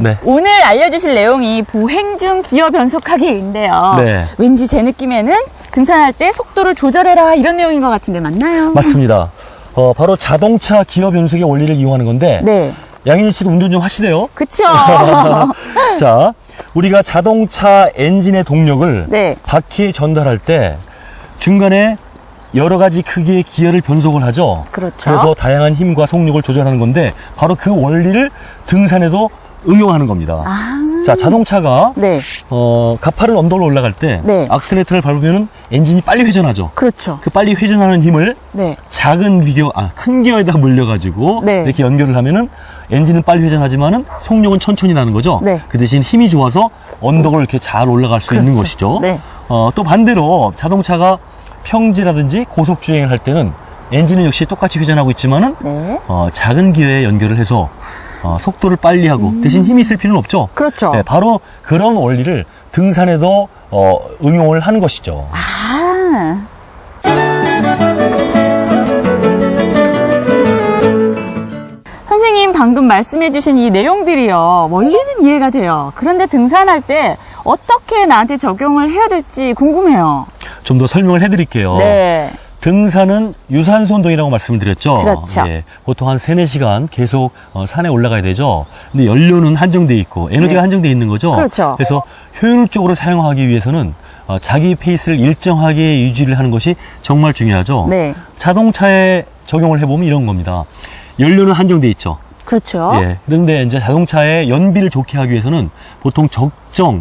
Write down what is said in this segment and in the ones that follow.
네. 오늘 알려주실 내용이 보행 중 기어 변속하기인데요. 네. 왠지 제 느낌에는 등산할 때 속도를 조절해라 이런 내용인 것 같은데 맞나요? 맞습니다. 바로 자동차 기어 변속의 원리를 이용하는 건데 네. 양현희 씨도 운전 좀 하시대요. 그쵸. 자, 우리가 자동차 엔진의 동력을 네. 바퀴에 전달할 때 중간에 여러 가지 크기의 기어를 변속을 하죠. 그렇죠. 그래서 다양한 힘과 속력을 조절하는 건데 바로 그 원리를 등산에도 응용하는 겁니다. 자, 자동차가 네. 가파른 언덕을 올라갈 때 네. 악셀레이터를 밟으면 엔진이 빨리 회전하죠. 그렇죠. 그 빨리 회전하는 힘을 네. 큰 기어에다 물려가지고 네. 이렇게 연결을 하면은 엔진은 빨리 회전하지만은 속력은 천천히 나는 거죠. 네. 그 대신 힘이 좋아서 언덕을 이렇게 잘 올라갈 수 있는 그렇죠. 것이죠. 네. 또 반대로 자동차가 평지라든지 고속 주행을 할 때는 엔진은 역시 똑같이 회전하고 있지만은 네. 작은 기어에 연결을 해서 속도를 빨리 하고 대신 힘이 있을 필요는 없죠. 그렇죠. 네, 바로 그런 원리를 등산에도 응용을 하는 것이죠. 아. 선생님 방금 말씀해주신 이 내용들이요. 원리는 이해가 돼요. 그런데 등산할 때 어떻게 나한테 적용을 해야 될지 궁금해요. 좀 더 설명을 해드릴게요. 네. 등산은 유산소 운동이라고 말씀을 드렸죠. 그렇죠. 예, 보통 한 3-4시간 계속 산에 올라가야 되죠. 근데 연료는 한정돼 있고 에너지가 네. 한정돼 있는 거죠. 그렇죠. 그래서 효율적으로 사용하기 위해서는 자기 페이스를 일정하게 유지를 하는 것이 정말 중요하죠. 네. 자동차에 적용을 해보면 이런 겁니다. 연료는 한정돼 있죠. 그렇죠. 예. 그런데 이제 자동차의 연비를 좋게 하기 위해서는 보통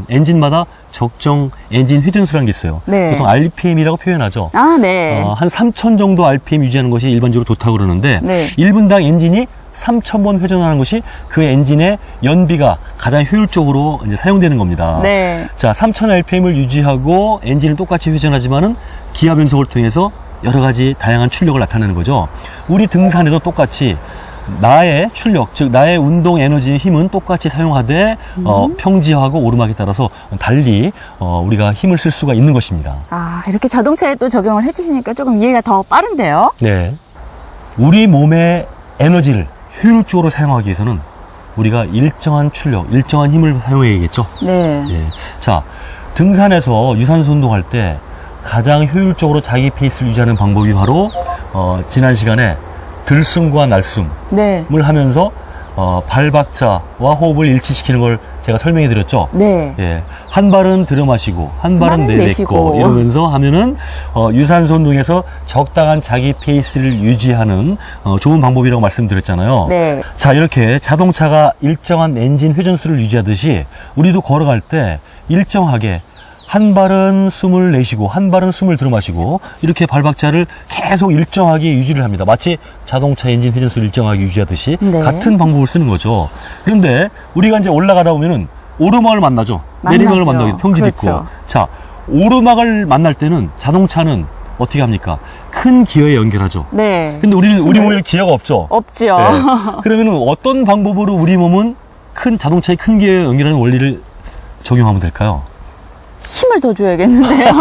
엔진마다 적정 엔진 회전수라는 게 있어요. 네. 보통 RPM이라고 표현하죠. 아, 네. 한 3,000 정도 RPM 유지하는 것이 일반적으로 좋다고 그러는데 네. 1분당 엔진이 3,000번 회전하는 것이 그 엔진의 연비가 가장 효율적으로 이제 사용되는 겁니다. 네. 자, 3,000 RPM을 유지하고 엔진을 똑같이 회전하지만은 기아 변속을 통해서 여러 가지 다양한 출력을 나타내는 거죠. 우리 등산에도 똑같이 나의 출력, 즉 나의 운동 에너지의 힘은 똑같이 사용하되 평지하고 오르막에 따라서 달리 우리가 힘을 쓸 수가 있는 것입니다. 아, 이렇게 자동차에 또 적용을 해주시니까 조금 이해가 더 빠른데요. 네. 우리 몸의 에너지를 효율적으로 사용하기 위해서는 우리가 일정한 출력, 일정한 힘을 사용해야겠죠. 네. 예. 자, 등산에서 유산소 운동할 때 가장 효율적으로 자기 페이스를 유지하는 방법이 바로 지난 시간에 들숨과 날숨을 네. 하면서 발박자와 호흡을 일치시키는 걸 제가 설명해 드렸죠. 네. 예. 한 발은 들여 마시고 한 발은 내뱉고 이러면서 하면은 유산소 운동에서 적당한 자기 페이스를 유지하는 좋은 방법이라고 말씀드렸잖아요. 네. 자, 이렇게 자동차가 일정한 엔진 회전수를 유지하듯이 우리도 걸어갈 때 일정하게 한 발은 숨을 내쉬고 한 발은 숨을 들여 마시고 이렇게 발박자를 계속 일정하게 유지를 합니다. 마치 자동차 엔진 회전수를 일정하게 유지하듯이 네. 같은 방법을 쓰는 거죠. 그런데 우리가 이제 올라가다 보면은 오르막을 만나죠. 내리막을 만나게 평지도 그렇죠. 있고. 자, 오르막을 만날 때는 자동차는 어떻게 합니까? 큰 기어에 연결하죠. 네. 근데 우리 몸에 기어가 없죠. 없죠. 네. 그러면은 어떤 방법으로 우리 몸은 자동차의 큰 기어에 연결하는 원리를 적용하면 될까요? 힘을 더 줘야겠는데요.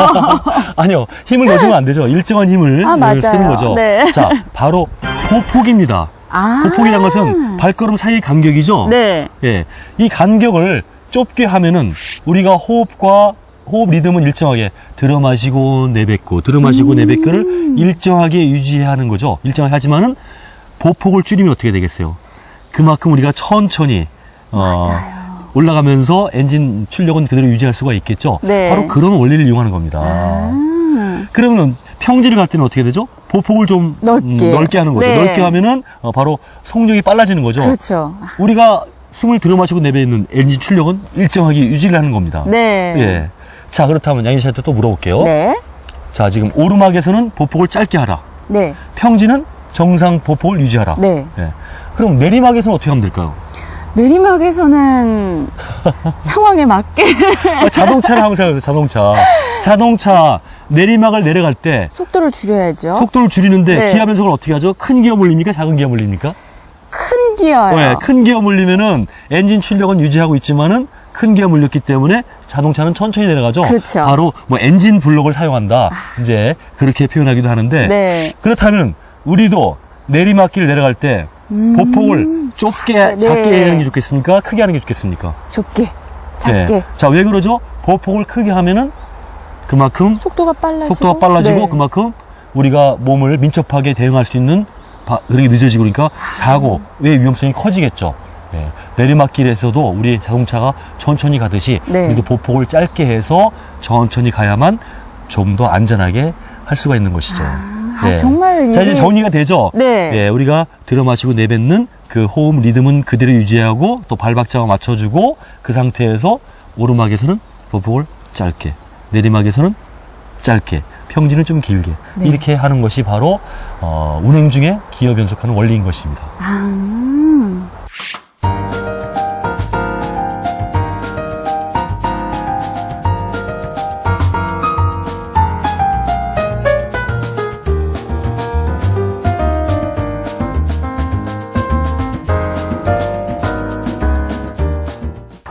아니요. 힘을 넣어주면 안 되죠. 일정한 힘을 맞아요. 쓰는 거죠. 네. 자, 바로 보폭입니다. 아. 보폭이라는 것은 발걸음 사이 간격이죠. 네. 예. 이 간격을 좁게 하면은 우리가 호흡 리듬은 일정하게 들어 마시고 내뱉고 들어 마시고 내뱉고를 일정하게 유지하는 거죠. 일정하게 하지만은 보폭을 줄이면 어떻게 되겠어요? 그만큼 우리가 천천히 맞아요. 올라가면서 엔진 출력은 그대로 유지할 수가 있겠죠. 네. 바로 그런 원리를 이용하는 겁니다. 그러면 평지를 갈 때는 어떻게 되죠? 보폭을 좀 넓게 하는 거죠. 네. 넓게 하면은 바로 속력이 빨라지는 거죠. 그렇죠. 우리가 숨을 들여 마시고 내뱉는 엔진 출력은 일정하게 유지를 하는 겁니다. 네. 예. 자, 그렇다면 양희 씨한테 또 물어볼게요. 네. 자, 지금 오르막에서는 보폭을 짧게 하라. 네. 평지는 정상 보폭을 유지하라. 네. 예. 그럼 내리막에서는 어떻게 하면 될까요? 내리막에서는 상황에 맞게 자동차를 한번 생각해보세요. 자동차 내리막을 내려갈 때 속도를 줄여야죠. 속도를 줄이는데 네. 기아 변속을 어떻게 하죠? 큰 기어 물립니까? 작은 기어 물립니까? 큰 기어요. 네, 큰 기어 물리면은 엔진 출력은 유지하고 있지만은 큰 기어 물렸기 때문에 자동차는 천천히 내려가죠. 그렇죠. 바로 엔진 블록을 사용한다. 이제 그렇게 표현하기도 하는데 네. 그렇다면 우리도 내리막길 내려갈 때 보폭을 좁게, 작게 네. 하는 게 좋겠습니까? 크게 하는 게 좋겠습니까? 좁게, 작게. 네. 자, 왜 그러죠? 보폭을 크게 하면은 그만큼 속도가 빨라지고 네. 그만큼 우리가 몸을 민첩하게 대응할 수 있는 그렇게 늦어지고 그러니까 사고의 위험성이 커지겠죠. 네. 내리막길에서도 우리 자동차가 천천히 가듯이 네. 우리도 보폭을 짧게 해서 천천히 가야만 좀 더 안전하게 할 수가 있는 것이죠. 정말 자, 이제 이게- 정리가 되죠? 네. 우리가 들어 마시고 내뱉는 그 호흡 리듬은 그대로 유지하고 또 발박자와 맞춰주고 그 상태에서 오르막에서는 보폭을 짧게, 내리막에서는 짧게, 평지는 좀 길게 네. 이렇게 하는 것이 바로 운행 중에 기어 변속하는 원리인 것입니다.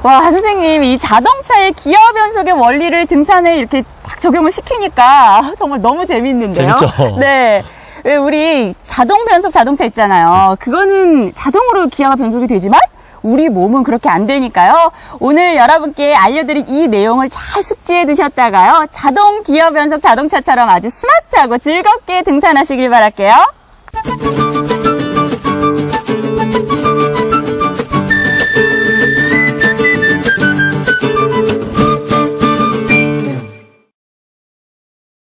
와, 선생님, 이 자동차의 기어 변속의 원리를 등산에 이렇게 딱 적용을 시키니까 정말 너무 재밌는데요. 재밌죠? 네. 왜 우리 자동 변속 자동차 있잖아요. 그거는 자동으로 기어가 변속이 되지만 우리 몸은 그렇게 안 되니까요. 오늘 여러분께 알려드린 이 내용을 잘 숙지해 두셨다가요. 자동 기어 변속 자동차처럼 아주 스마트하고 즐겁게 등산하시길 바랄게요.